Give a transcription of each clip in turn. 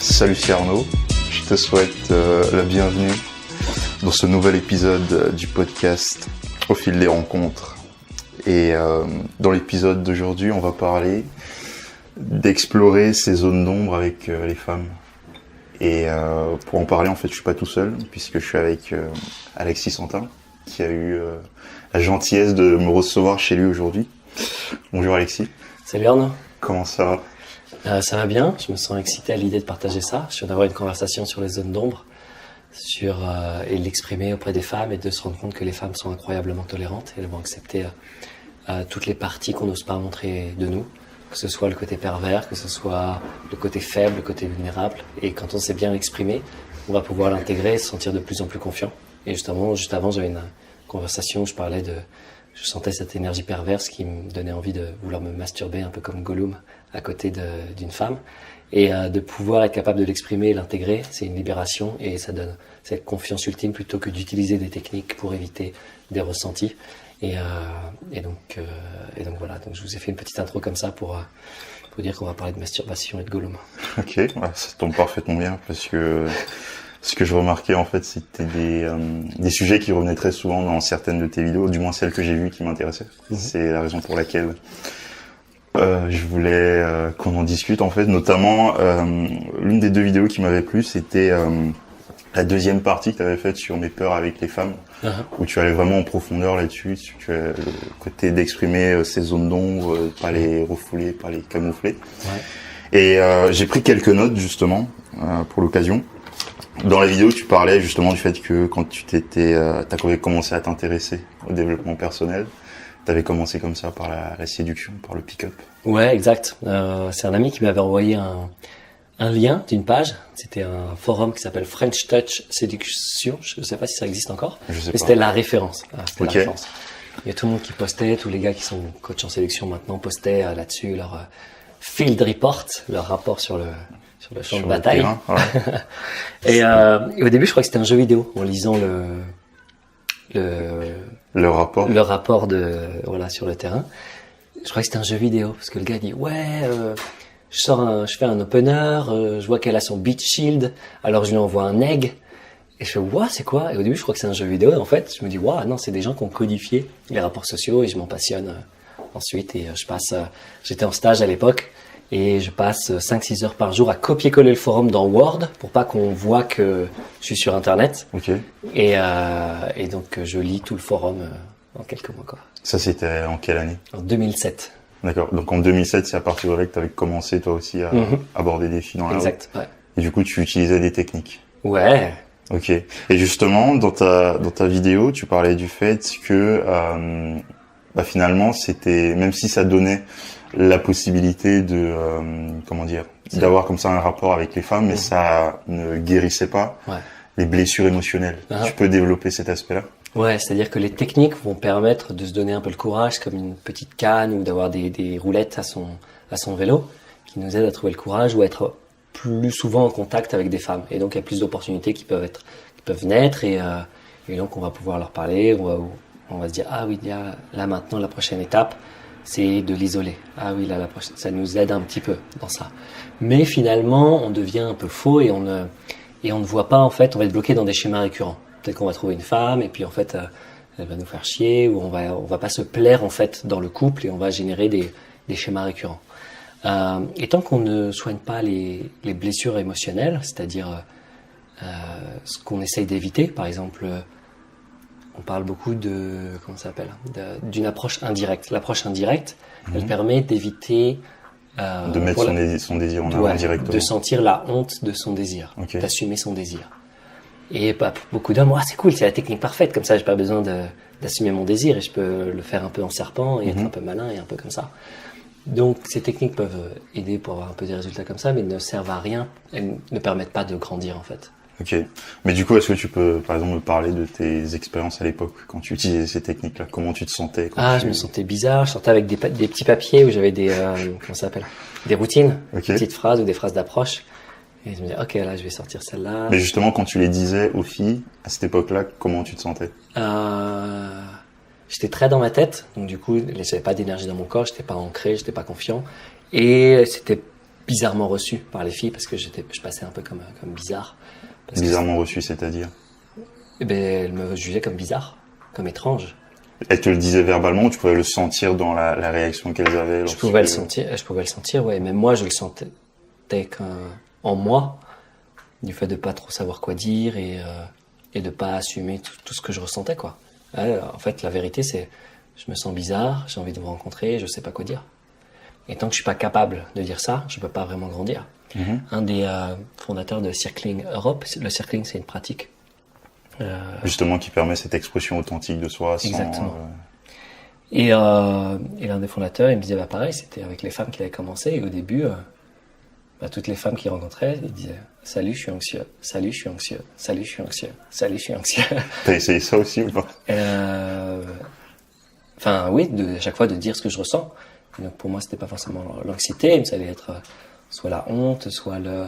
Salut, c'est Arnaud. Je te souhaite la bienvenue dans ce nouvel épisode du podcast Au fil des rencontres. Et dans l'épisode d'aujourd'hui, on va parler d'explorer ces zones d'ombre avec les femmes. Et pour en parler, en fait, je suis pas tout seul, puisque je suis avec Alexis Santin, qui a eu la gentillesse de me recevoir chez lui aujourd'hui. Bonjour Alexis. Salut Arnaud. Comment ça va? Ça va bien, je me sens excité à l'idée de partager ça, sur d'avoir une conversation sur les zones d'ombre, et l'exprimer auprès des femmes et de se rendre compte que les femmes sont incroyablement tolérantes et elles vont accepter toutes les parties qu'on n'ose pas montrer de nous, que ce soit le côté pervers, que ce soit le côté faible, le côté vulnérable. Et quand on sait bien l'exprimer, on va pouvoir l'intégrer et se sentir de plus en plus confiant. Et juste avant, j'avais une conversation où je sentais cette énergie perverse qui me donnait envie de vouloir me masturber un peu comme Gollum à côté d'une femme. Et de pouvoir être capable de l'exprimer et l'intégrer, c'est une libération et ça donne cette confiance ultime plutôt que d'utiliser des techniques pour éviter des ressentis. Et donc voilà, donc je vous ai fait une petite intro comme ça pour dire qu'on va parler de masturbation et de Gollum. Ok, ça tombe parfaitement bien parce que ce que je remarquais en fait, c'était des sujets qui revenaient très souvent dans certaines de tes vidéos, du moins celles que j'ai vues qui m'intéressaient. C'est la raison pour laquelle je voulais qu'on en discute en fait. Notamment, l'une des deux vidéos qui m'avait plu, c'était la deuxième partie que tu avais faite sur mes peurs avec les femmes, où tu allais vraiment en profondeur là-dessus, le côté d'exprimer ces zones d'ombre, pas les refouler, pas les camoufler. Ouais. Et j'ai pris quelques notes justement pour l'occasion. Dans la vidéo, tu parlais justement du fait que quand t'avais commencé à t'intéresser au développement personnel, t'avais commencé comme ça par la séduction, par le pick-up. Ouais, exact. C'est un ami qui m'avait envoyé un lien d'une page. C'était un forum qui s'appelle French Touch Séduction. Je ne sais pas si ça existe encore. Je sais mais pas. C'était la référence. Okay. La référence. Il y a tout le monde qui postait, tous les gars qui sont coachs en séduction maintenant postaient là-dessus leur field report, leur rapport sur le champ de bataille. Terrain, ouais. Et au début, je crois que c'était un jeu vidéo. En lisant le rapport sur le terrain, je crois que c'était un jeu vidéo parce que le gars dit je fais un opener, je vois qu'elle a son beach shield, alors je lui envoie un egg et je fais c'est quoi? Et au début je crois que c'est un jeu vidéo et en fait je me dis non, c'est des gens qui ont codifié les rapports sociaux et je m'en passionne ensuite et j'étais en stage à l'époque et je passe 5-6 heures par jour à copier-coller le forum dans Word pour pas qu'on voit que je suis sur Internet. Okay. Et donc je lis tout le forum en quelques mois, quoi. Ça, c'était en quelle année? En 2007. D'accord. Donc en 2007, c'est à partir de là que tu avais commencé toi aussi à aborder des filles dans la rue. Exact. Ouais. Et du coup, tu utilisais des techniques. Ouais. Ok. Et justement, dans ta vidéo, tu parlais du fait que finalement, c'était, même si ça donnait la possibilité de d'avoir comme ça un rapport avec les femmes, mais ça ne guérissait pas les blessures émotionnelles. Tu peux développer cet aspect-là? Ouais, c'est-à-dire que les techniques vont permettre de se donner un peu le courage, comme une petite canne ou d'avoir des roulettes à son vélo, qui nous aident à trouver le courage ou à être plus souvent en contact avec des femmes. Et donc il y a plus d'opportunités qui peuvent naître et donc on va pouvoir leur parler, on va se dire là maintenant la prochaine étape c'est de l'isoler. La prochaine, ça nous aide un petit peu dans ça. Mais finalement, on devient un peu faux et on ne voit pas en fait, on va être bloqué dans des schémas récurrents. Peut-être qu'on va trouver une femme et puis en fait elle va nous faire chier ou on va pas se plaire en fait dans le couple et on va générer des schémas récurrents. Et tant qu'on ne soigne pas les blessures émotionnelles, c'est-à-dire ce qu'on essaye d'éviter, par exemple, on parle beaucoup d'une approche indirecte. L'approche indirecte, elle permet d'éviter de mettre son désir en avant directement. De sentir la honte de son désir, d'assumer son désir. Et pour beaucoup d'hommes, c'est cool, c'est la technique parfaite, comme ça j'ai pas besoin d'assumer mon désir et je peux le faire un peu en serpent et être un peu malin et un peu comme ça. Donc ces techniques peuvent aider pour avoir un peu des résultats comme ça, mais ne servent à rien, elles ne permettent pas de grandir en fait. Ok. Mais du coup, est-ce que tu peux, par exemple, me parler de tes expériences à l'époque, quand tu utilisais ces techniques-là? Comment tu te sentais? Je me sentais bizarre. Je sortais avec des petits papiers où j'avais des routines, des petites phrases ou des phrases d'approche. Et je me disais, là, je vais sortir celle-là. Mais justement, quand tu les disais aux filles, à cette époque-là, comment tu te sentais? J'étais très dans ma tête. Donc, du coup, j'avais pas d'énergie dans mon corps. J'étais pas ancré, j'étais pas confiant. Et c'était bizarrement reçu par les filles parce que je passais un peu comme bizarre. Bizarrement reçu, c'est-à-dire? Eh ben, elles me jugeaient comme bizarre, comme étrange. Elles te le disaient verbalement ou tu pouvais le sentir dans la réaction qu'elles avaient? Je pouvais le sentir, ouais. Même moi, je le sentais en moi, du fait de pas trop savoir quoi dire et de pas assumer tout ce que je ressentais, quoi. Alors, en fait, la vérité, c'est, je me sens bizarre, j'ai envie de vous rencontrer, je sais pas quoi dire. Et tant que je suis pas capable de dire ça, je peux pas vraiment grandir. Un des fondateurs de Circling Europe, le circling, c'est une pratique. Justement, qui permet cette expression authentique de soi. Exactement. Et l'un des fondateurs, il me disait, pareil, c'était avec les femmes qu'il avait commencé. Et au début, toutes les femmes qu'il rencontrait, il disait, salut, je suis anxieux. Salut, je suis anxieux. Salut, je suis anxieux. Salut, je suis anxieux. T'as essayé ça aussi ou pas? Enfin, oui, à chaque fois de dire ce que je ressens. Et donc pour moi, c'était pas forcément l'anxiété, mais ça allait être soit la honte, soit de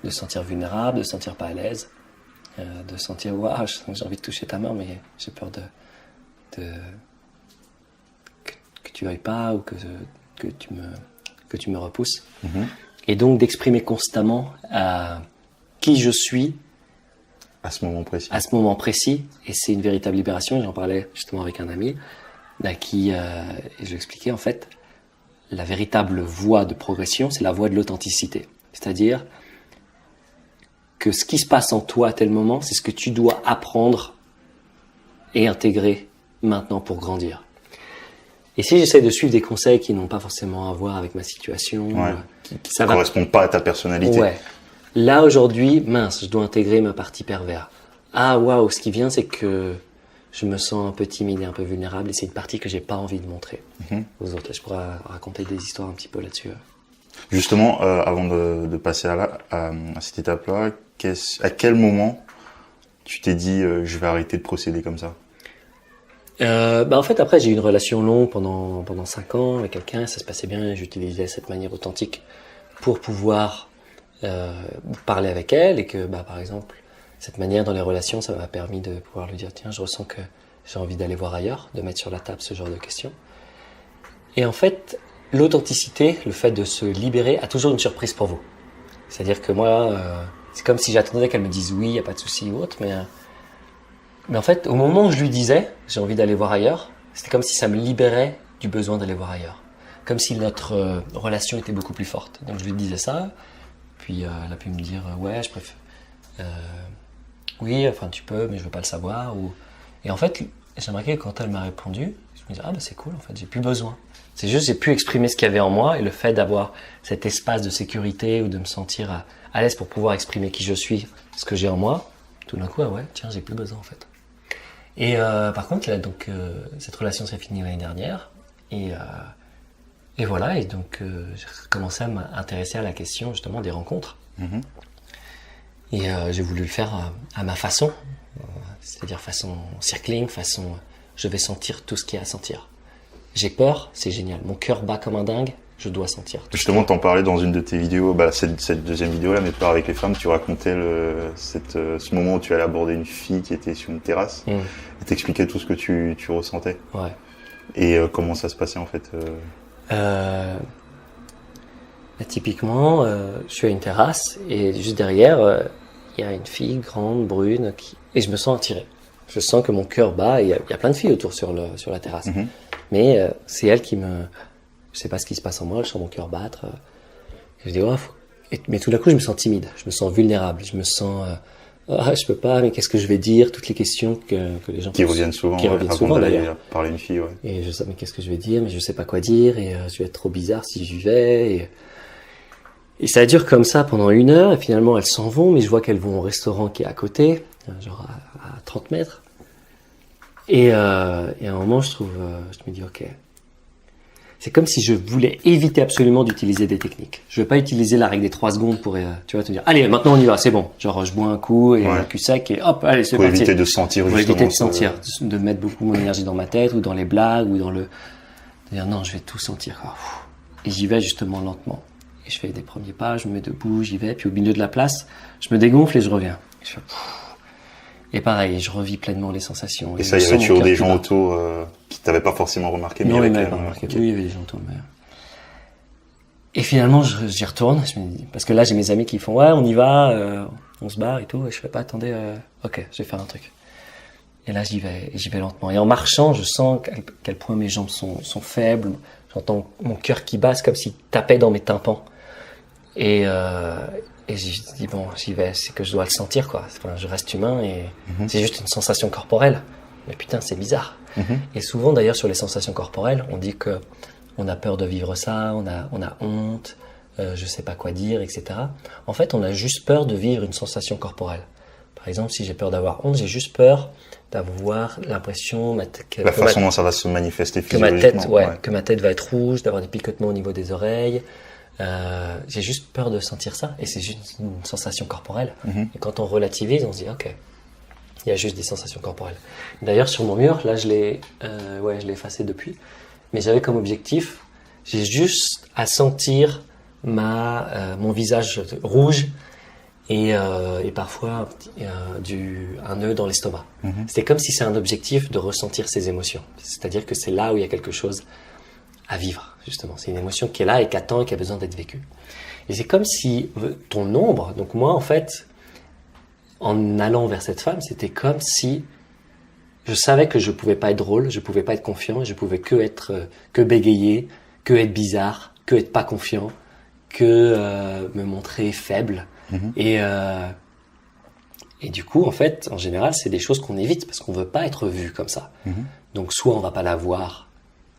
se sentir vulnérable, de se sentir pas à l'aise, de sentir waouh, j'ai envie de toucher ta main, mais j'ai peur que tu veuilles pas ou que tu me repousses. Et donc d'exprimer constamment qui je suis à ce moment précis. À ce moment précis, et c'est une véritable libération. J'en parlais justement avec un ami et je lui expliquais en fait. La véritable voie de progression, c'est la voie de l'authenticité. C'est-à-dire que ce qui se passe en toi à tel moment, c'est ce que tu dois apprendre et intégrer maintenant pour grandir. Et si j'essaie de suivre des conseils qui n'ont pas forcément à voir avec ma situation, qui ne correspondent pas à ta personnalité. Ouais. Là aujourd'hui, mince, je dois intégrer ma partie pervers. Ah waouh, ce qui vient, c'est que je me sens un peu timide et un peu vulnérable et c'est une partie que j'ai pas envie de montrer aux autres. Je pourrais raconter des histoires un petit peu là-dessus. Justement, avant de passer à cette étape-là, à quel moment tu t'es dit je vais arrêter de procéder comme ça? En fait, après, j'ai eu une relation longue pendant 5 ans avec quelqu'un, ça se passait bien, j'utilisais cette manière authentique pour pouvoir parler avec elle et que, par exemple, cette manière dans les relations, ça m'a permis de pouvoir lui dire, tiens, je ressens que j'ai envie d'aller voir ailleurs, de mettre sur la table ce genre de questions. Et en fait, l'authenticité, le fait de se libérer, a toujours une surprise pour vous. C'est-à-dire que moi, c'est comme si j'attendais qu'elle me dise oui, il n'y a pas de souci ou autre, mais en fait, au moment où je lui disais, j'ai envie d'aller voir ailleurs, c'était comme si ça me libérait du besoin d'aller voir ailleurs. Comme si notre relation était beaucoup plus forte. Donc je lui disais ça, puis elle a pu me dire, ouais, je préfère... oui, enfin tu peux, mais je veux pas le savoir. Et en fait, j'ai remarqué que quand elle m'a répondu, je me disais, c'est cool, en fait, j'ai plus besoin. C'est juste, j'ai pu exprimer ce qu'il y avait en moi et le fait d'avoir cet espace de sécurité ou de me sentir à l'aise pour pouvoir exprimer qui je suis, ce que j'ai en moi, tout d'un coup, tiens, j'ai plus besoin en fait. Et par contre, là, donc, cette relation s'est finie l'année dernière et voilà, et donc j'ai commencé à m'intéresser à la question justement des rencontres. Et j'ai voulu le faire à ma façon, c'est-à-dire façon circling, façon je vais sentir tout ce qu'il y a à sentir. J'ai peur, c'est génial. Mon cœur bat comme un dingue, je dois sentir. Justement, t'en parlais dans une de tes vidéos, cette deuxième vidéo-là, Mes peurs avec les femmes, tu racontais ce moment où tu allais aborder une fille qui était sur une terrasse et t'expliquais tout ce que tu ressentais. Ouais. Et comment ça se passait en fait Typiquement, je suis à une terrasse et juste derrière, il y a une fille grande, brune, et je me sens attiré. Je sens que mon cœur bat et il y a plein de filles autour sur la terrasse. Mais c'est elle qui je sais pas ce qui se passe en moi, je sens mon cœur battre. Et je dis, mais tout d'un coup, je me sens timide, je me sens vulnérable, je me sens, je peux pas, mais qu'est-ce que je vais dire? Toutes les questions que les gens qui reviennent souvent, d'ailleurs. Parler une fille, Et je sais, mais qu'est-ce que je vais dire? Mais je sais pas quoi dire et je vais être trop bizarre si j'y vais. Et ça dure comme ça pendant 1 heure et finalement elles s'en vont, mais je vois qu'elles vont au restaurant qui est à côté, genre à 30 mètres. Et à un moment, je me dis, ok. C'est comme si je voulais éviter absolument d'utiliser des techniques. Je veux pas utiliser la règle des 3 secondes pour, te dire, allez, maintenant on y va, c'est bon. Genre, je bois un coup et un cul sec et hop, allez, c'est parti. Pour éviter de sentir justement. Pour éviter de sentir, de mettre beaucoup mon énergie dans ma tête ou dans les blagues ou de dire, non, je vais tout sentir. Et j'y vais justement lentement. Et je fais des premiers pas, je me mets debout, j'y vais, puis au milieu de la place, je me dégonfle et je reviens. Et pareil, je revis pleinement les sensations. Et ça, il y avait toujours des gens autour qui t'avaient pas forcément remarqué. Non, ils m'avaient pas remarqué. Oui, il y avait des gens autour. Et finalement, j'y retourne, parce que là, j'ai mes amis qui font, ouais, on y va, on se barre et tout. Et je fais pas, attendez, ok, je vais faire un truc. Et là, j'y vais lentement. Et en marchant, je sens à quel point mes jambes sont faibles. J'entends mon cœur qui bat, comme s'il tapait dans mes tympans. Et je dis, bon, j'y vais, c'est que je dois le sentir, quoi. Enfin, je reste humain et c'est juste une sensation corporelle. Mais putain, c'est bizarre. Et souvent, d'ailleurs, sur les sensations corporelles, on dit que on a peur de vivre ça, on a honte, je sais pas quoi dire, etc. En fait, on a juste peur de vivre une sensation corporelle. Par exemple, si j'ai peur d'avoir honte, j'ai juste peur d'avoir l'impression la façon dont ça va se manifester physiologiquement. Que ma tête va être rouge, d'avoir des picotements au niveau des oreilles. J'ai juste peur de sentir ça, et c'est juste une sensation corporelle. Et quand on relativise, on se dit ok, il y a juste des sensations corporelles. D'ailleurs, sur mon mur, là, je l'ai effacé depuis, mais j'avais comme objectif, j'ai juste à sentir mon visage rouge et parfois un nœud dans l'estomac. C'était comme si c'est un objectif de ressentir ces émotions. C'est-à-dire que c'est là où il y a quelque chose à vivre, justement. C'est une émotion qui est là et qui attend et qui a besoin d'être vécue. Et c'est comme si ton ombre, donc moi, en fait, en allant vers cette femme, c'était comme si je savais que je pouvais pas être drôle, je pouvais pas être confiant, et je pouvais que bégayer, que être bizarre, que être pas confiant, que me montrer faible. Et du coup, en fait, en général, c'est des choses qu'on évite parce qu'on veut pas être vu comme ça. Donc, soit on va pas la voir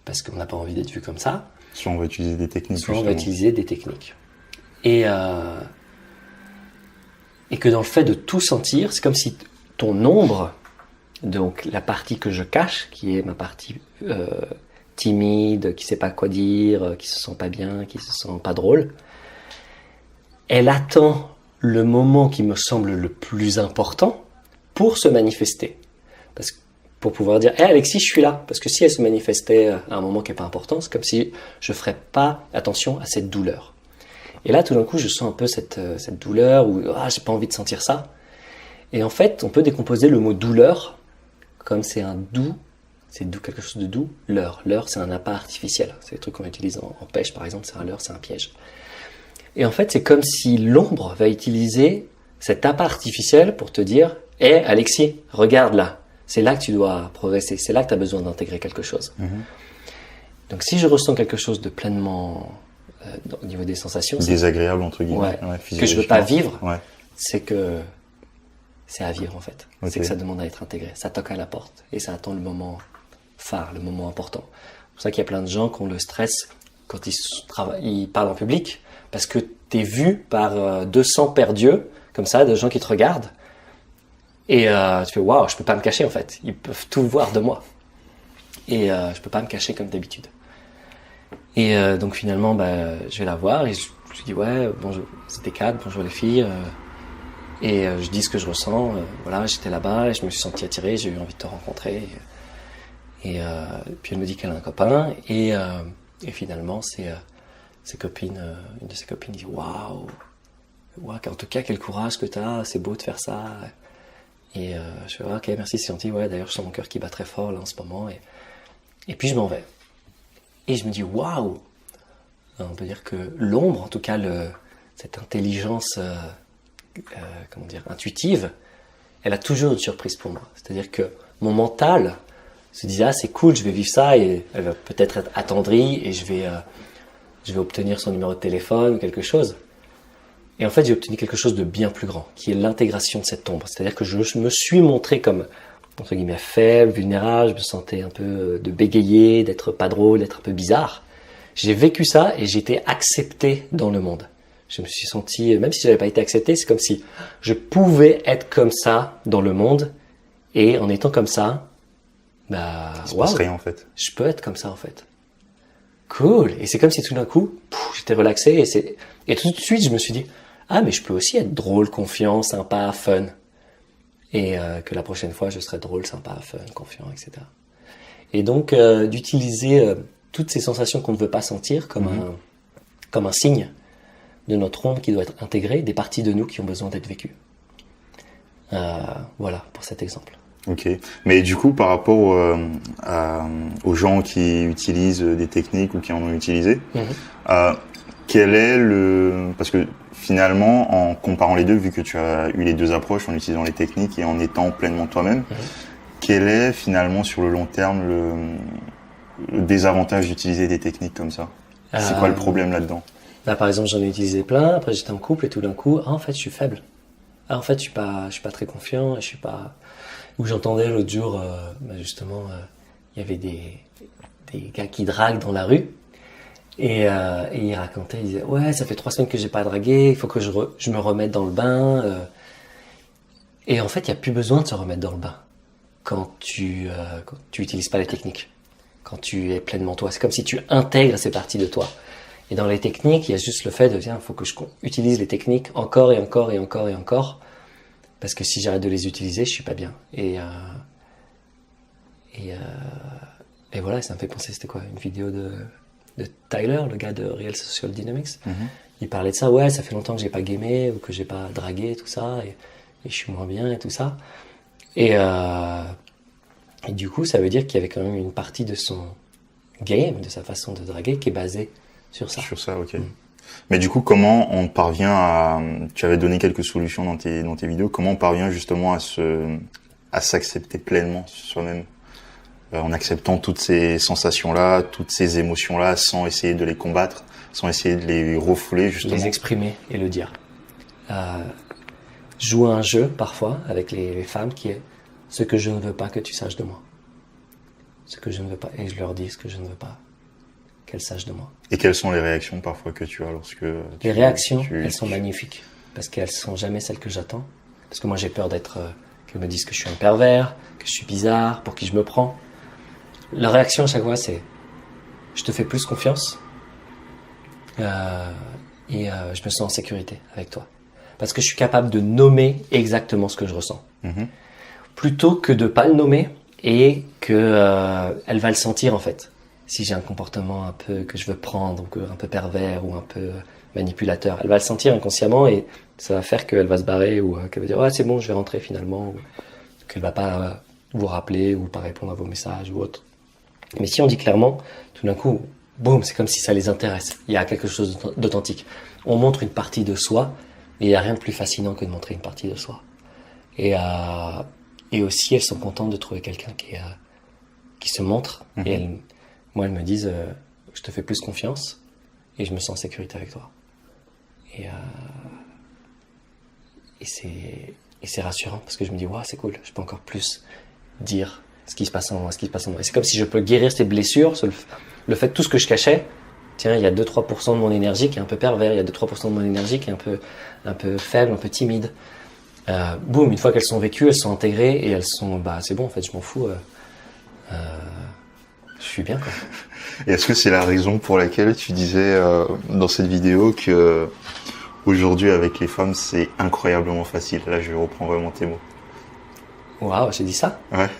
parce qu'on n'a pas envie d'être vu comme ça. Soit on va utiliser des techniques. Soit on va utiliser des techniques. Et que dans le fait de tout sentir, c'est comme si ton ombre, donc la partie que je cache, qui est ma partie timide, qui sait pas quoi dire, qui se sent pas bien, qui se sent pas drôle, elle attend le moment qui me semble le plus important pour se manifester. Parce que pour pouvoir dire, hey Alexis, je suis là. Parce que si elle se manifestait à un moment qui n'est pas important, c'est comme si je ne ferais pas attention à cette douleur. Et là, tout d'un coup, je sens un peu cette douleur où j'ai pas envie de sentir ça. Et en fait, on peut décomposer le mot douleur comme c'est doux, quelque chose de doux. Leurre, c'est un appât artificiel. C'est des trucs qu'on utilise en pêche, par exemple. C'est un leurre, c'est un piège. Et en fait, c'est comme si l'ombre va utiliser cet appât artificiel pour te dire, hey Alexis, regarde là. C'est là que tu dois progresser. C'est là que tu as besoin d'intégrer quelque chose. Donc, si je ressens quelque chose de pleinement au niveau des sensations, désagréable entre guillemets, que je veux pas vivre, c'est que c'est à vivre en fait. C'est que ça demande à être intégré. Ça toque à la porte et ça attend le moment phare, le moment important. C'est pour ça qu'il y a plein de gens qui ont le stress quand ils parlent en public, parce que tu es vu par 200 perdus comme ça, de gens qui te regardent. Et tu fais waouh, je peux pas me cacher en fait. Ils peuvent tout voir de moi. Et je peux pas me cacher comme d'habitude. Et donc finalement, je vais la voir et je dis ouais, bonjour, c'était calme, bonjour les filles. Et je dis ce que je ressens. Voilà, j'étais là-bas et je me suis senti attiré, j'ai eu envie de te rencontrer. Et puis elle me dit qu'elle a un copain. Et finalement, ses copines, une de ses copines dit waouh, en tout cas quel courage que t'as, c'est beau de faire ça. Et je fais ok, merci, c'est gentil. Ouais, d'ailleurs je sens mon cœur qui bat très fort là en ce moment. Et puis je m'en vais. Et je me dis waouh, on peut dire que l'ombre, en tout cas cette intelligence, intuitive, elle a toujours une surprise pour moi. C'est-à-dire que mon mental se dit c'est cool, je vais vivre ça, et elle va peut-être être attendrie et je vais obtenir son numéro de téléphone ou quelque chose. Et en fait, j'ai obtenu quelque chose de bien plus grand, qui est l'intégration de cette ombre. C'est-à-dire que je me suis montré comme, entre guillemets, faible, vulnérable, je me sentais un peu de bégayer, d'être pas drôle, d'être un peu bizarre. J'ai vécu ça et j'ai été accepté dans le monde. Je me suis senti, même si je n'avais pas été accepté, c'est comme si je pouvais être comme ça dans le monde, et en étant comme ça, il se passe rien en fait. Je peux être comme ça en fait. Cool. Et c'est comme si tout d'un coup, j'étais relaxé et tout de suite je me suis dit, mais je peux aussi être drôle, confiant, sympa, fun. Et que la prochaine fois je serai drôle, sympa, fun, confiant, etc. Et donc d'utiliser toutes ces sensations qu'on ne veut pas sentir comme un signe de notre ombre qui doit être intégré, des parties de nous qui ont besoin d'être vécues. Voilà pour cet exemple. Ok, mais du coup par rapport aux gens qui utilisent des techniques ou qui en ont utilisé, quel est parce que finalement, en comparant les deux, vu que tu as eu les deux approches, en utilisant les techniques et en étant pleinement toi-même, quel est finalement sur le long terme le désavantage d'utiliser des techniques comme ça? C'est quoi le problème là-dedans? Là, par exemple, j'en ai utilisé plein. Après, j'étais en couple et tout d'un coup, en fait, je suis faible. En fait, je suis pas très confiant. Je suis pas. Où j'entendais l'autre jour, justement, il y avait des gars qui draguent dans la rue et ils racontaient, ils disaient, ouais, ça fait 3 semaines que j'ai pas dragué. Il faut que je me remette dans le bain. Et en fait, il y a plus besoin de se remettre dans le bain quand tu utilises pas les techniques. Quand tu es pleinement toi, c'est comme si tu intègres ces parties de toi. Et dans les techniques, il y a juste le fait de dire, il faut que je utilise les techniques encore et encore et encore et encore, parce que si j'arrête de les utiliser, je suis pas bien. Et voilà, ça me fait penser, c'était quoi, une vidéo de Tyler, le gars de Real Social Dynamics. Il parlait de ça, ouais, ça fait longtemps que j'ai pas gamé ou que j'ai pas dragué, tout ça, et je suis moins bien et tout ça. Et du coup, ça veut dire qu'il y avait quand même une partie de son game, de sa façon de draguer, qui est basée sur ça. Sur ça, ok. Mais du coup, comment on parvient à... Tu avais donné quelques solutions dans tes vidéos. Comment on parvient justement à s'accepter pleinement soi-même, en acceptant toutes ces sensations-là, toutes ces émotions-là, sans essayer de les combattre, sans essayer de les refouler, justement. Les exprimer et le dire. Jouer un jeu, parfois, avec les femmes, qui est ce que je ne veux pas que tu saches de moi. Ce que je ne veux pas. Et je leur dis ce que je ne veux pas qu'elles sachent de moi. Et quelles sont les réactions parfois que tu as lorsque... Les réactions, elles sont magnifiques. Parce qu'elles sont jamais celles que j'attends. Parce que moi, j'ai peur qu'elles me disent que je suis un pervers, que je suis bizarre, pour qui je me prends. La réaction à chaque fois, c'est je te fais plus confiance et je me sens en sécurité avec toi. Parce que je suis capable de nommer exactement ce que je ressens. Plutôt que de pas le nommer et que elle va le sentir en fait. Si j'ai un comportement un peu que je veux prendre, ou un peu pervers ou un peu manipulateur, elle va le sentir inconsciemment et ça va faire qu'elle va se barrer ou qu'elle va dire ouais c'est bon je vais rentrer finalement, ou qu'elle va pas vous rappeler ou pas répondre à vos messages ou autre. Mais si on dit clairement, tout d'un coup, boum, c'est comme si ça les intéresse. Il y a quelque chose d'authentique. On montre une partie de soi et il n'y a rien de plus fascinant que de montrer une partie de soi. Et aussi, elles sont contentes de trouver quelqu'un qui se montre. Et elles me disent, je te fais plus confiance et je me sens en sécurité avec toi. Et c'est rassurant parce que je me dis, waouh, c'est cool, je peux encore plus dire ce qui se passe en moi, Et c'est comme si je peux guérir ces blessures, le fait de tout ce que je cachais. Tiens, il y a 2-3% de mon énergie qui est un peu pervers, il y a 2-3% de mon énergie qui est un peu faible, un peu timide. Boum, une fois qu'elles sont vécues, elles sont intégrées et elles sont, c'est bon, en fait, je m'en fous. Je suis bien, quoi. Et est-ce que c'est la raison pour laquelle tu disais dans cette vidéo que aujourd'hui avec les femmes c'est incroyablement facile? Là, je reprends vraiment tes mots. Waouh, j'ai dit ça? Ouais.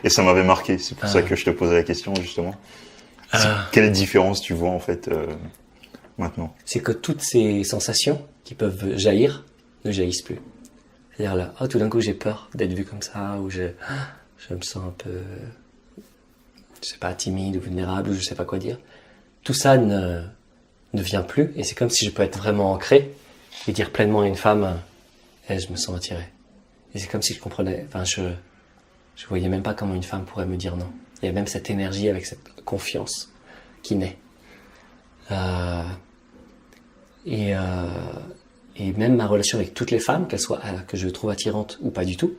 Et ça m'avait marqué. C'est pour ça que je te posais la question justement. Quelle différence tu vois en fait maintenant? C'est que toutes ces sensations qui peuvent jaillir ne jaillissent plus. C'est-à-dire là, tout d'un coup j'ai peur d'être vu comme ça, ou je me sens un peu, je sais pas, timide ou vulnérable, ou je sais pas quoi dire. Tout ça ne vient plus, et c'est comme si je peux être vraiment ancré et dire pleinement à une femme, je me sens attiré. Et c'est comme si je comprenais, je voyais même pas comment une femme pourrait me dire non. Il y a même cette énergie avec cette confiance qui naît. Et même ma relation avec toutes les femmes, qu'elles soient que je trouve attirantes ou pas du tout,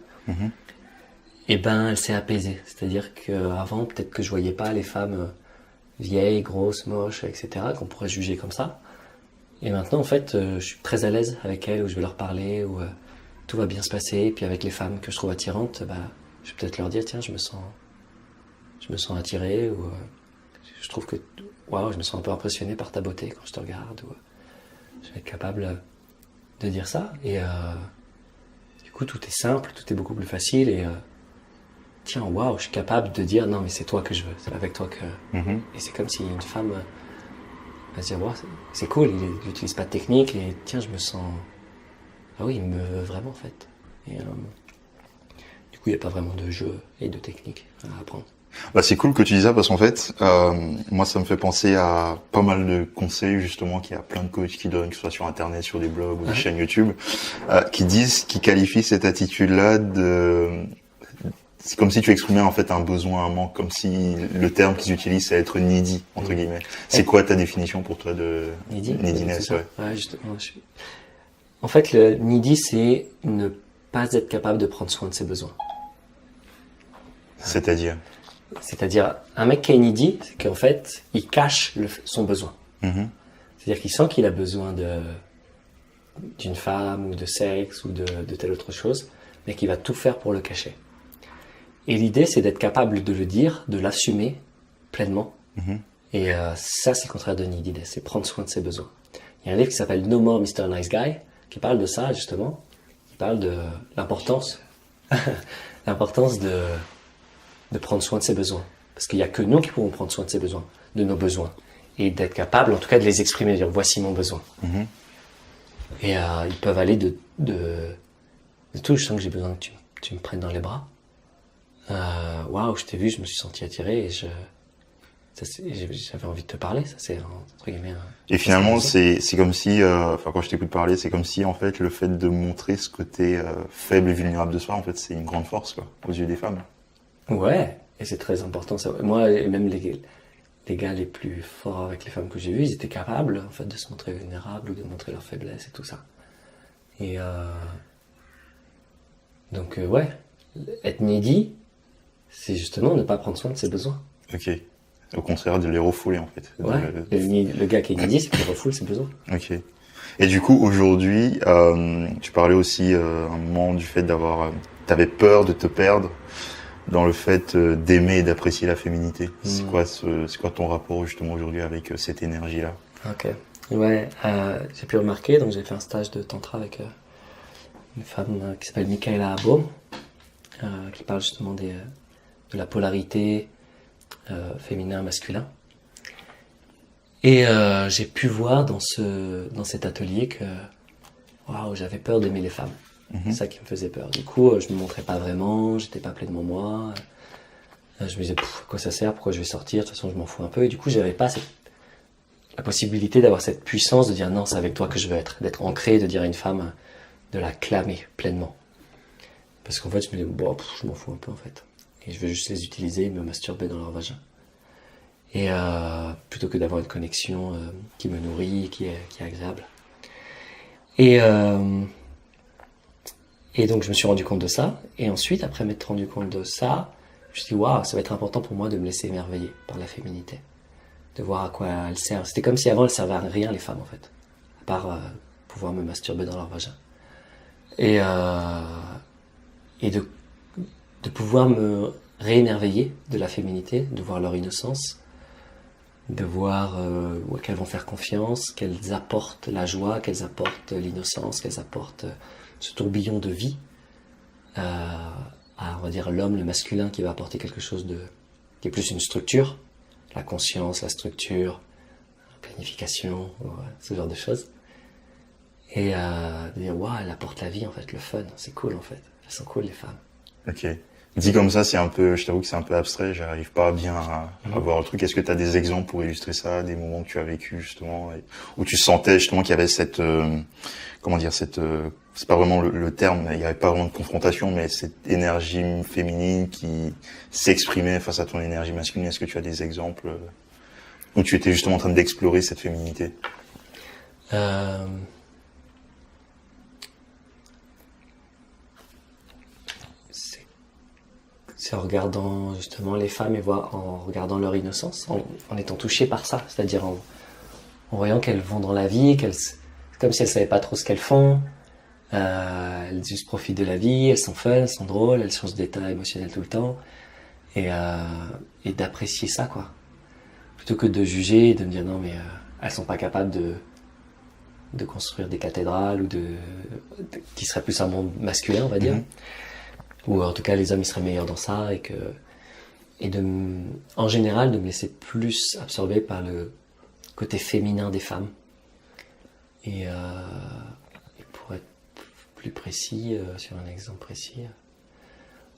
elle s'est apaisée. C'est-à-dire qu'avant, peut-être que je voyais pas les femmes vieilles, grosses, moches, etc., qu'on pourrait juger comme ça. Et maintenant, en fait, je suis très à l'aise avec elles, où je vais leur parler, où tout va bien se passer. Et puis avec les femmes que je trouve attirantes, je vais peut-être leur dire, tiens, je me sens attiré, ou je trouve que, je me sens un peu impressionné par ta beauté quand je te regarde, ou je vais être capable de dire ça. Et du coup, tout est simple, tout est beaucoup plus facile, et tiens, je suis capable de dire, non, mais c'est toi que je veux, c'est avec toi que... Et c'est comme si une femme va se dire, c'est cool, il n'utilise pas de technique, et tiens, je me sens... Ah oui, il me veut vraiment, en fait. Et du coup, il n'y a pas vraiment de jeu et de technique à apprendre. Bah, c'est cool que tu dis ça parce qu'en fait, moi, ça me fait penser à pas mal de conseils justement qu'il y a plein de coachs qui donnent, que ce soit sur Internet, sur des blogs ou des chaînes YouTube, qui qualifient cette attitude-là c'est comme si tu exprimais en fait un besoin, un manque, comme si le terme qu'ils utilisent c'est être needy entre guillemets. C'est quoi ta définition pour toi de neediness? Ouais, justement, En fait, le needy, c'est ne pas être capable de prendre soin de ses besoins. C'est-à-dire, un mec qui est needy, c'est qu'en fait, il cache son besoin. C'est-à-dire qu'il sent qu'il a besoin d'une femme ou de sexe ou de telle autre chose, mais qu'il va tout faire pour le cacher. Et l'idée, c'est d'être capable de le dire, de l'assumer pleinement. Et ça, c'est le contraire de neediness, c'est prendre soin de ses besoins. Il y a un livre qui s'appelle No More Mr. Nice Guy, qui parle de ça, justement. Il parle de l'importance de prendre soin de ses besoins. Parce qu'il n'y a que nous qui pouvons prendre soin de nos besoins. Et d'être capable, en tout cas, de les exprimer, de dire voici mon besoin. Et ils peuvent aller de tout. Je sens que j'ai besoin que tu me prennes dans les bras. Waouh, je t'ai vu, je me suis senti attiré et j'avais envie de te parler. Ça, c'est entre guillemets. Et finalement, c'est comme si, quand je t'écoute parler, c'est comme si en fait le fait de montrer ce côté faible et vulnérable de soi, en fait, c'est une grande force, quoi, aux yeux des femmes. Ouais, et c'est très important. Ça. Moi, et même les gars les plus forts avec les femmes que j'ai vues, ils étaient capables en fait de se montrer vulnérables ou de montrer leur faiblesse et tout ça. Et donc ouais, être needy, c'est justement ne pas prendre soin de ses besoins. Ok. Au contraire de les refouler en fait. Ouais. Le gars qui est needy, c'est qu'il refoule ses besoins. Ok. Et du coup aujourd'hui, tu parlais aussi un moment du fait t'avais peur de te perdre dans le fait d'aimer et d'apprécier la féminité. C'est quoi ton rapport justement aujourd'hui avec cette énergie-là? Ok. Ouais, j'ai pu remarquer, donc j'ai fait un stage de tantra avec une femme qui s'appelle Michaela Baum, qui parle justement de la polarité féminin-masculin. Et j'ai pu voir dans cet atelier que waouh, j'avais peur d'aimer les femmes. C'est ça qui me faisait peur. Du coup, je me montrais pas vraiment, j'étais pas pleinement moi. Je me disais, à quoi ça sert, pourquoi je vais sortir, de toute façon je m'en fous un peu. Et du coup, j'avais pas la possibilité d'avoir cette puissance de dire non, c'est avec toi que je veux être, d'être ancré, de dire à une femme, de la clamer pleinement. Parce qu'en fait, je me disais, je m'en fous un peu en fait. Et je veux juste les utiliser et me masturber dans leur vagin. Et plutôt que d'avoir une connexion qui me nourrit, qui est agréable. Et donc je me suis rendu compte de ça. Et ensuite, après m'être rendu compte de ça, je me suis dit, waouh, ça va être important pour moi de me laisser émerveiller par la féminité. De voir à quoi elle sert. C'était comme si avant, elles servaient à rien, les femmes, en fait. À part pouvoir me masturber dans leur vagin. Et de pouvoir me réémerveiller de la féminité, de voir leur innocence, de voir qu'elles vont faire confiance, qu'elles apportent la joie, qu'elles apportent l'innocence, qu'elles apportent ce tourbillon de vie à, on va dire, l'homme, le masculin, qui va apporter quelque chose qui est plus une structure, la conscience, la structure, la planification, ce genre de choses. Et de dire, waouh, elle apporte la vie, en fait, le fun, c'est cool, en fait. Elles sont cool, les femmes. Ok. Dit comme ça, je t'avoue que c'est un peu abstrait, j'arrive pas bien à voir le truc. Est-ce que tu as des exemples pour illustrer ça, des moments que tu as vécu justement, où tu sentais justement qu'il y avait cette, c'est pas vraiment le terme, il y avait pas vraiment de confrontation, mais cette énergie féminine qui s'exprimait face à ton énergie masculine. Est-ce que tu as des exemples où tu étais justement en train d'explorer cette féminité? C'est en regardant justement les femmes et en regardant leur innocence, en étant touché par ça, c'est-à-dire en voyant qu'elles vont dans la vie, comme si elles savaient pas trop ce qu'elles font, elles juste profitent de la vie, elles sont fun, elles sont drôles, elles changent d'état émotionnel tout le temps, et d'apprécier ça, quoi. Plutôt que de juger et de me dire non mais elles sont pas capables de construire des cathédrales ou qui serait plus un monde masculin, on va dire. Ou en tout cas les hommes ils seraient meilleurs dans ça en général de me laisser plus absorber par le côté féminin des femmes et pour être plus précis sur un exemple précis,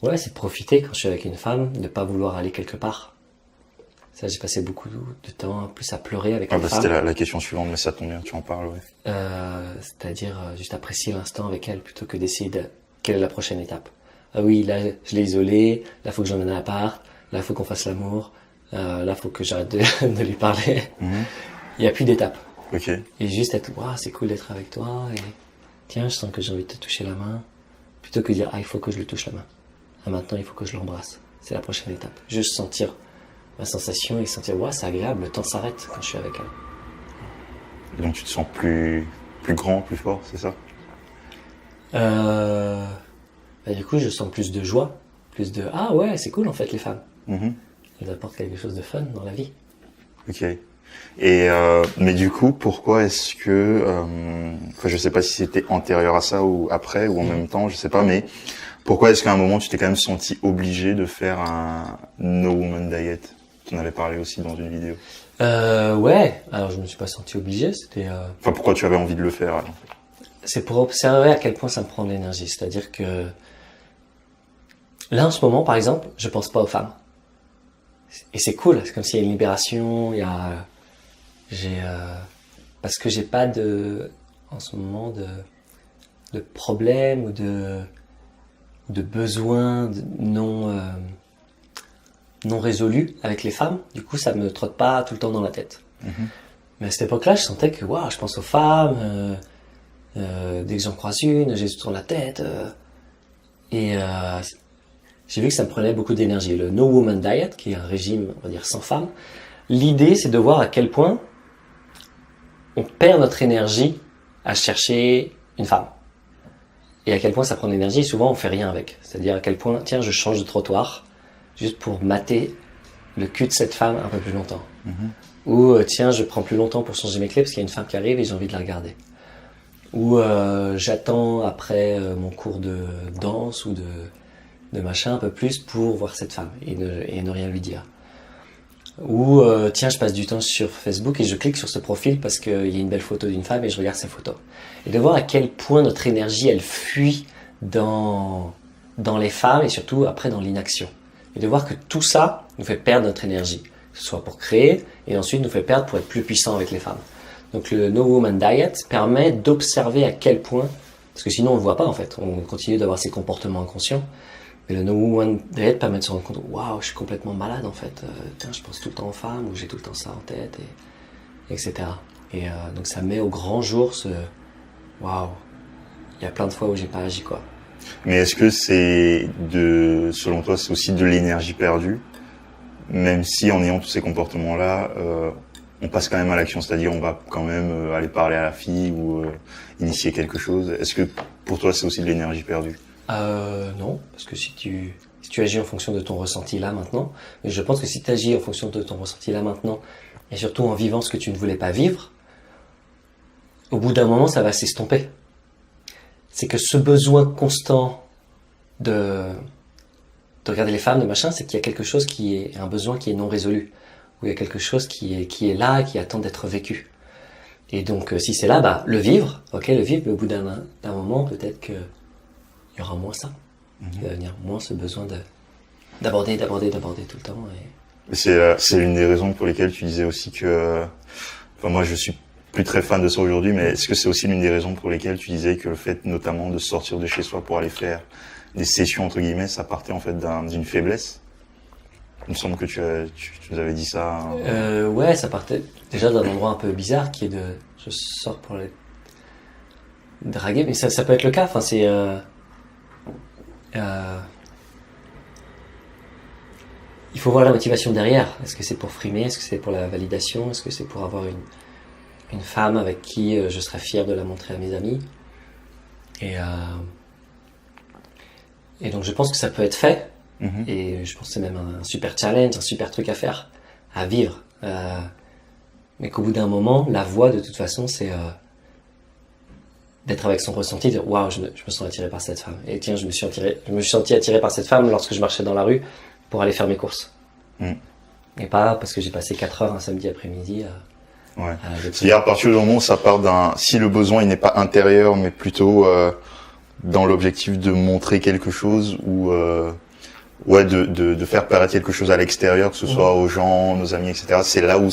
Ouais, c'est de profiter quand je suis avec une femme, de pas vouloir aller quelque part. Ça, j'ai passé beaucoup de temps plus à pleurer avec une femme. C'était la question suivante, mais ça tombe bien, tu en parles, ouais. C'est-à-dire juste apprécier l'instant avec elle plutôt que d'essayer de quelle est la prochaine étape. Ah oui, là, je l'ai isolée, là, faut que j'emmène à l'appart, là, faut qu'on fasse l'amour, là, faut que j'arrête de lui parler. Il y a plus d'étapes. Ok. Et juste être, waouh, c'est cool d'être avec toi, et tiens, je sens que j'ai envie de te toucher la main, plutôt que de dire, ah, il faut que je lui touche la main. Ah, maintenant, il faut que je l'embrasse. C'est la prochaine étape. Juste sentir ma sensation et sentir, waouh, c'est agréable, le temps s'arrête quand je suis avec elle. Et donc tu te sens plus grand, plus fort, c'est ça? Du coup, je sens plus de joie, plus de, ah ouais, c'est cool en fait les femmes. Elles apportent quelque chose de fun dans la vie. Ok. Et mais du coup, pourquoi est-ce que, je sais pas si c'était antérieur à ça ou après ou en même temps, je sais pas, mais pourquoi est-ce qu'à un moment tu t'es quand même senti obligé de faire un No Woman Diet? Tu en avais parlé aussi dans une vidéo. Ouais, alors je me suis pas senti obligé, c'était... Enfin, pourquoi tu avais envie de le faire alors? C'est pour observer à quel point ça me prend de l'énergie, c'est-à-dire que là en ce moment, par exemple, je pense pas aux femmes. Et c'est cool, c'est comme s'il y a une libération, parce que j'ai pas en ce moment de problème ou de besoin non résolu avec les femmes. Du coup, ça me trotte pas tout le temps dans la tête. Mais à cette époque-là, je sentais que, waouh, je pense aux femmes, dès que j'en croise une, j'ai tout dans la tête. J'ai vu que ça me prenait beaucoup d'énergie. Le No Woman Diet, qui est un régime, on va dire, sans femmes, l'idée, c'est de voir à quel point on perd notre énergie à chercher une femme. Et à quel point ça prend de l'énergie, et souvent on fait rien avec. C'est-à-dire à quel point, tiens, je change de trottoir, juste pour mater le cul de cette femme un peu plus longtemps. Ou tiens, je prends plus longtemps pour changer mes clés parce qu'il y a une femme qui arrive et j'ai envie de la regarder. Ou j'attends après mon cours de danse ou de machin un peu plus pour voir cette femme et ne rien lui dire. Ou tiens, je passe du temps sur Facebook et je clique sur ce profil parce qu'il y a une belle photo d'une femme et je regarde ses photos. Et de voir à quel point notre énergie, elle fuit dans les femmes et surtout après dans l'inaction. Et de voir que tout ça nous fait perdre notre énergie, que ce soit pour créer et ensuite nous fait perdre pour être plus puissant avec les femmes. Donc le No Woman Diet permet d'observer à quel point, parce que sinon on ne le voit pas en fait, on continue d'avoir ces comportements inconscients. Mais le No Woman Diet permet de se rendre compte, waouh, je suis complètement malade en fait, je pense tout le temps aux femmes, ou j'ai tout le temps ça en tête, etc. Et donc ça met au grand jour ce, waouh, il y a plein de fois où j'ai pas agi quoi. Mais est-ce que selon toi, c'est aussi de l'énergie perdue, même si en ayant tous ces comportements-là, on passe quand même à l'action, c'est-à-dire on va quand même aller parler à la fille ou initier quelque chose. Est-ce que pour toi, c'est aussi de l'énergie perdue? Non, parce que si tu agis en fonction de ton ressenti là maintenant, mais je pense que si tu agis en fonction de ton ressenti là maintenant, et surtout en vivant ce que tu ne voulais pas vivre, au bout d'un moment, ça va s'estomper. C'est que ce besoin constant de regarder les femmes, de machin, c'est qu'il y a quelque chose un besoin qui est non résolu, où il y a quelque chose qui est là, qui attend d'être vécu. Et donc, si c'est là, le vivre, mais au bout d'un moment, peut-être que il y aura moins ça. Il va venir moins ce besoin d'aborder tout le temps. C'est l'une des raisons pour lesquelles tu disais aussi que, moi je suis plus très fan de ça aujourd'hui, mais est-ce que c'est aussi l'une des raisons pour lesquelles tu disais que le fait notamment de sortir de chez soi pour aller faire des sessions entre guillemets, ça partait en fait d'une faiblesse? Il me semble que tu nous avais dit ça. Ouais, ça partait déjà d'un endroit un peu bizarre qui est je sors pour aller draguer, mais ça peut être le cas. Enfin, c'est il faut voir la motivation derrière. Est-ce que c'est pour frimer? Est-ce que c'est pour la validation? Est-ce que c'est pour avoir une femme avec qui je serais fier de la montrer à mes amis? Et donc je pense que ça peut être fait. Et je pense que c'est même un super challenge, un super truc à faire, à vivre. Mais qu'au bout d'un moment, la voie de toute façon, c'est d'être avec son ressenti, de dire waouh, je me sens attiré par cette femme. Et tiens, je me suis senti attiré par cette femme lorsque je marchais dans la rue pour aller faire mes courses. Et pas parce que j'ai passé 4 heures un samedi après-midi ouais. C'est-à-dire à partir du moment où ça part si le besoin il n'est pas intérieur mais plutôt dans l'objectif de montrer quelque chose ou Ouais, de faire paraître quelque chose à l'extérieur, que ce soit aux gens, nos amis, etc. C'est là où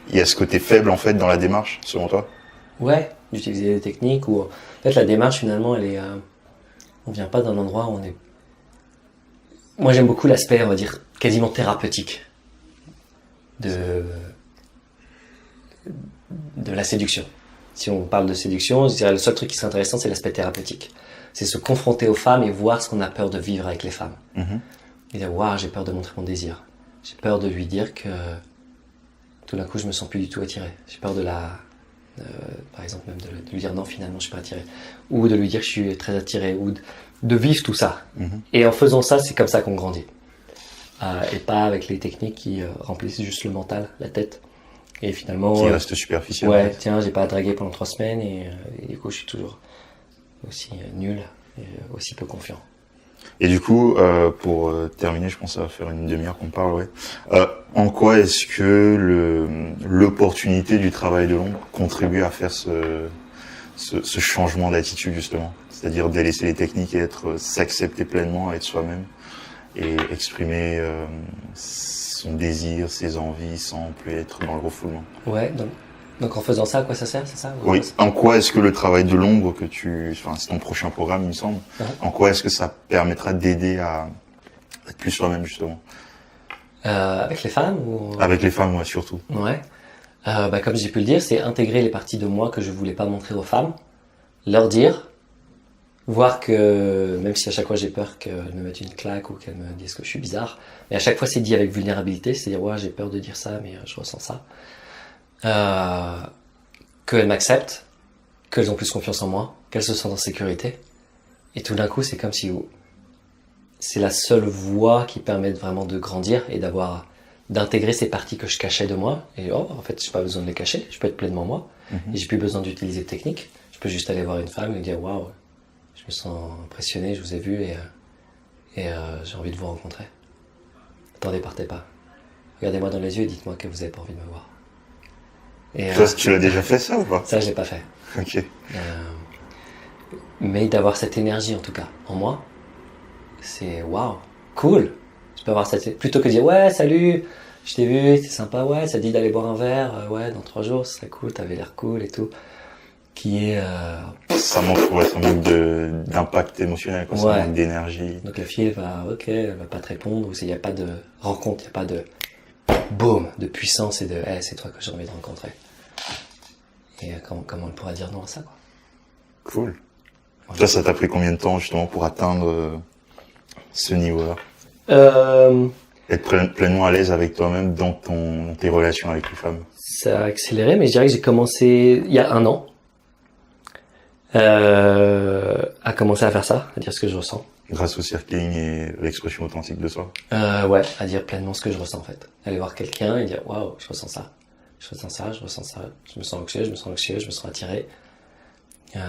il y a ce côté faible en fait dans la démarche, selon toi? Ouais, d'utiliser des techniques où, en fait, la démarche finalement, on vient pas d'un endroit où on est. Moi, j'aime beaucoup l'aspect, on va dire, quasiment thérapeutique de la séduction. Si on parle de séduction, je dirais le seul truc qui serait intéressant, c'est l'aspect thérapeutique. C'est se confronter aux femmes et voir ce qu'on a peur de vivre avec les femmes. Et dire, waouh, j'ai peur de montrer mon désir. J'ai peur de lui dire que tout d'un coup, je me sens plus du tout attiré. J'ai peur par exemple, même de lui dire non, finalement, je suis pas attiré. Ou de lui dire que je suis très attiré. Ou de vivre tout ça. Et en faisant ça, c'est comme ça qu'on grandit. Et pas avec les techniques qui remplissent juste le mental, la tête. Et finalement. Qui reste superficiel. Ouais, tiens, j'ai pas dragué pendant 3 semaines et du coup, je suis toujours aussi nul et aussi peu confiant. Et du coup, pour terminer, je pense que ça va faire une demi-heure qu'on parle, ouais. En quoi est-ce que l'opportunité du travail de l'ombre contribue à faire ce changement d'attitude, justement? C'est-à-dire délaisser les techniques et s'accepter pleinement, être soi-même et exprimer son désir, ses envies sans plus être dans le refoulement. Ouais, donc en faisant ça, à quoi ça sert, c'est ça? Oui. En quoi est-ce que le travail de l'ombre c'est ton prochain programme, il me semble. En quoi est-ce que ça permettra d'aider à être plus soi-même, justement? Avec les femmes ou... Avec les femmes, ouais, surtout. Ouais. Comme j'ai pu le dire, c'est intégrer les parties de moi que je voulais pas montrer aux femmes, leur dire, voir que, même si à chaque fois j'ai peur qu'elles me mettent une claque ou qu'elles me disent que je suis bizarre, mais à chaque fois c'est dit avec vulnérabilité, c'est-à-dire, ouais, j'ai peur de dire ça, mais je ressens ça. Qu'elles m'acceptent, qu'elles ont plus confiance en moi, qu'elles se sentent en sécurité. Et tout d'un coup, c'est comme si c'est la seule voie qui permet vraiment de grandir et d'intégrer ces parties que je cachais de moi. Et en fait, j'ai pas besoin de les cacher, je peux être pleinement moi. Et j'ai plus besoin d'utiliser de technique. Je peux juste aller voir une femme et lui dire, waouh, je me sens impressionné, je vous ai vu et j'ai envie de vous rencontrer. Attendez, partez pas. Regardez-moi dans les yeux et dites-moi que vous avez pas envie de me voir. Et, toi, tu l'as déjà fait ça ou pas? Ça, je l'ai pas fait. Ok. Mais d'avoir cette énergie, en tout cas, en moi, c'est waouh, cool. Je peux avoir cette... Plutôt que de dire, ouais, salut, je t'ai vu, c'est sympa, ouais, ça te dit d'aller boire un verre, ouais, dans 3 jours, ce serait cool, t'avais l'air cool et tout. Qui est... Ça manque d'impact émotionnel, quoi. Ça manque d'énergie. Donc la fille, elle va pas te répondre, ou s'il n'y a pas de rencontre, il n'y a pas de boom, de puissance et de, c'est toi que j'ai envie de rencontrer. Et comment elle pourra dire non à ça, quoi. Cool. Ouais. Toi, ça t'a pris combien de temps, justement, pour atteindre ce niveau-là? Être pleinement à l'aise avec toi-même dans tes relations avec les femmes? Ça a accéléré, mais je dirais que j'ai commencé il y a 1 an à commencer à faire ça, à dire ce que je ressens. Grâce au circling et l'expression authentique de soi? Ouais, à dire pleinement ce que je ressens, en fait. Aller voir quelqu'un et dire, waouh, je ressens ça. Je ressens ça, je ressens ça. Je me sens anxieux, je me sens attiré. Je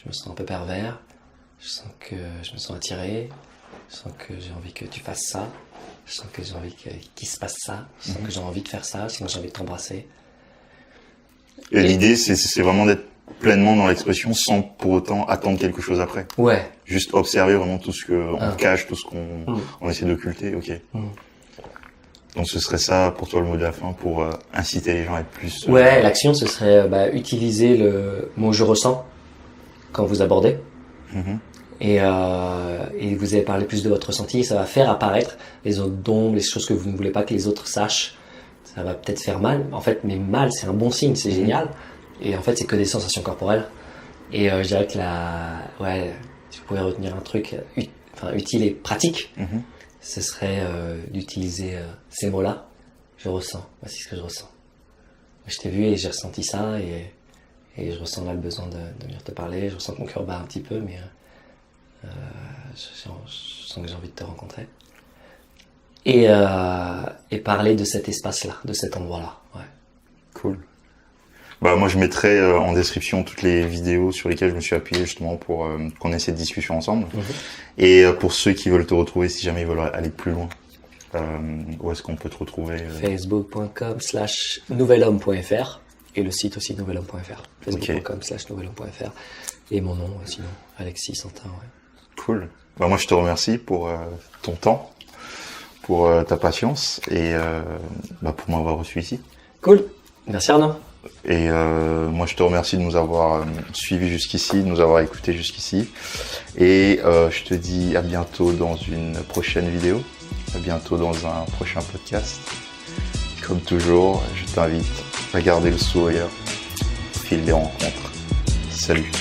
me sens un peu pervers. Je sens que je me sens attiré. Je sens que j'ai envie que tu fasses ça. Je sens que j'ai envie qu'il se passe ça. Je sens que j'ai envie de faire ça. Je sens que j'ai envie de t'embrasser. Et l'idée, c'est vraiment d'être pleinement dans l'expression sans pour autant attendre quelque chose après. Ouais. Juste observer vraiment tout ce qu'on cache, tout ce qu'on essaie d'occulter. Ok. Donc ce serait ça pour toi le mot de la fin, pour inciter les gens à être plus... Ouais, l'action ce serait utiliser le mot « je ressens » quand vous abordez. Et vous allez parler plus de votre ressenti et ça va faire apparaître les zones d'ombre, les choses que vous ne voulez pas que les autres sachent. Ça va peut-être faire mal, en fait, mais mal c'est un bon signe, c'est génial. Et en fait c'est que des sensations corporelles. Et je dirais que si vous pouvez retenir un truc utile et pratique, ce serait d'utiliser ces mots-là. Je ressens, voici ce que je ressens. Je t'ai vu et j'ai ressenti ça et je ressens là le besoin de venir te parler. Je ressens que mon cœur bat un petit peu, mais je sens que j'ai envie de te rencontrer. Et parler de cet espace-là, de cet endroit-là. Ouais. Cool. Moi, je mettrai en description toutes les vidéos sur lesquelles je me suis appuyé justement pour qu'on ait cette discussion ensemble. Et pour ceux qui veulent te retrouver, si jamais ils veulent aller plus loin, où est-ce qu'on peut te retrouver? Facebook.com/nouvelhomme.fr et le site aussi nouvelhomme.fr. Facebook.com/nouvelhomme.fr et mon nom sinon, Alexis Santin. Ouais. Cool. Bah, moi, je te remercie pour ton temps, pour ta patience et pour m'avoir reçu ici. Cool. Merci Arnaud. Et moi, je te remercie de nous avoir suivis jusqu'ici, de nous avoir écoutés jusqu'ici. Et je te dis à bientôt dans une prochaine vidéo, à bientôt dans un prochain podcast. Comme toujours, je t'invite à garder le sourire, fil des rencontres. Salut.